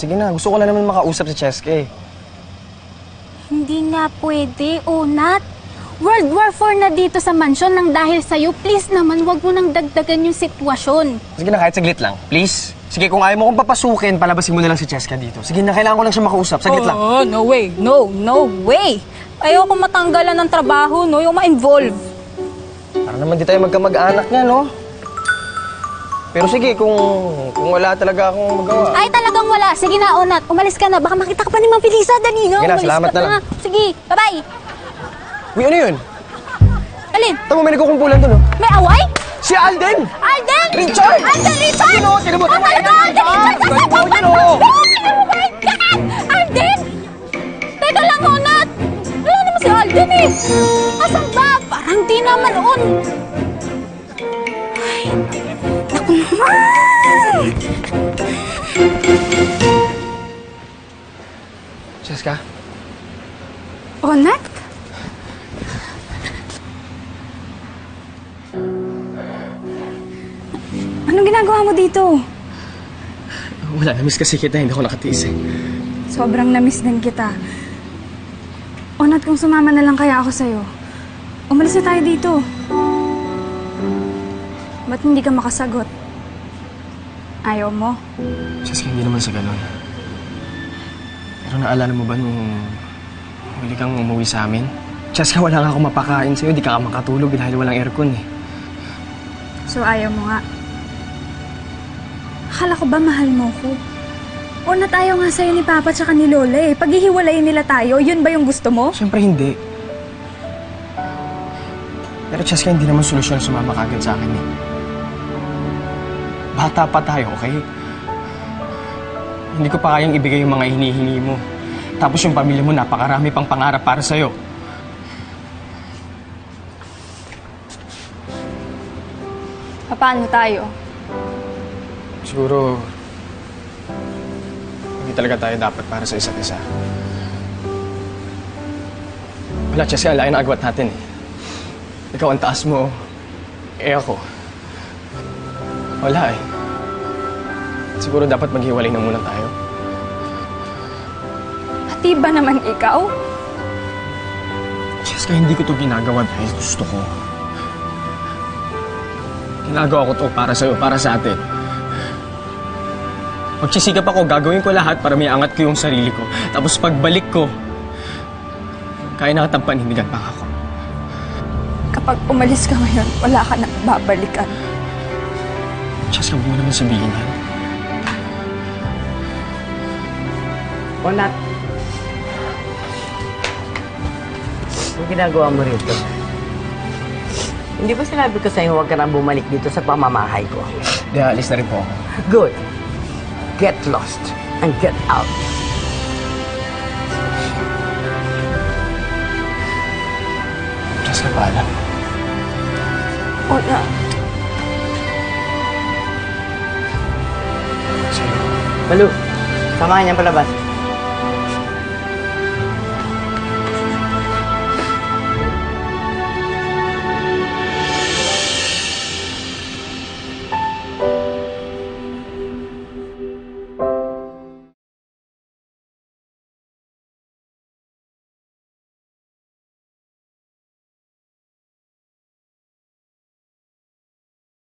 Sige na, gusto ko na naman makausap si Cheske. Hindi nga pwede, Onat. World War IV na dito sa mansyon nang dahil sa'yo. Please naman, wag mo nang dagdagan yung sitwasyon. Sige na, kahit saglit lang. Please. Sige, kung ayaw mo kong papasukin, palabasin mo na lang si Cheska dito. Sige na, kailangan ko lang siya makausap. Saglit lang. Oh, no way. No way. Ayoko matanggalan ng trabaho, no? Yung ma-involve. Para naman di tayo magkamag-anak niya, no? Pero sige, kung wala talaga akong magawa. Ay, talagang wala. Sige na, Onat. Umalis ka na. Baka makita ka pa ni Mang Pilisa. Dali nga. Sige na, Umalis salamat ka na lang. Sige, bye-bye. Uy, ano yun? Alin? Tama, may nagkukumpulan doon, no? May away? Si Alden! Alden! Richard! Alden, Richard! Sino? Tinan mo, Oh, talaga, Alden, Richard! Ganun mo yun, oh! Oh my God! Alden! Teka lang, Onat! Wala naman si Alden, eh! Asan ba? Parang di naman on. Ay, naku naman! Cheska? Onat? Anong ginagawa mo dito? Wala, na-miss kasi kita. Hindi ako nakatiis, eh. Sobrang na-miss din kita. Onat, kung sumama na lang kaya ako sa'yo. Umalis na tayo dito. Ba't hindi ka makasagot? Ayaw mo? Cheska, hindi naman sa ganun. Pero naalala mo ba nung huli kang umuwi sa amin? Cheska, wala nga akong mapakain sa'yo. Di ka makatulog dahil walang aircon, eh. So ayaw mo nga. Akala ko ba mahal mo ko? Onat, ayaw nga sa'yo ni Papa tsaka ni Lola eh. Paghihiwalayin nila tayo, yun ba yung gusto mo? Siyempre hindi. Pero Cheska, hindi naman solusyon sumama kagad sa akin, eh. Bata pa tayo, okay? Hindi ko pa kayang ibigay yung mga hinihingi mo. Tapos yung pamilya mo, napakarami pang pangarap para sa'yo. Paano tayo? Siguro, hindi talaga tayo dapat para sa isa't isa. Wala, Cheska, lain ang agwat natin, eh. Ikaw ang taas mo, eh ako. Wala, eh. Siguro dapat maghiwalay na muna tayo. Pati ba naman ikaw? Cheska, hindi ko to ginagawa dahil gusto ko. Ginagawa ko to para sa'yo, para sa atin. Magsisikap ako, gagawin ko lahat para may angat ko yung sarili ko. Tapos pagbalik ko, kaya nakatang panindigan pa ako. Kapag umalis ka ngayon, wala ka na babalikan. Cheska, huwag mo naman sabihin yan. Onat. Ang ginagawa mo rito? Hindi ba sinabi ko sa'yo huwag ka nang bumalik dito sa pamamahay ko? Di, alis na rin po ako. Good. Get lost and get out. Cheska, paalam. Onat. Sa'yo. Balu, samahan niyan palabas.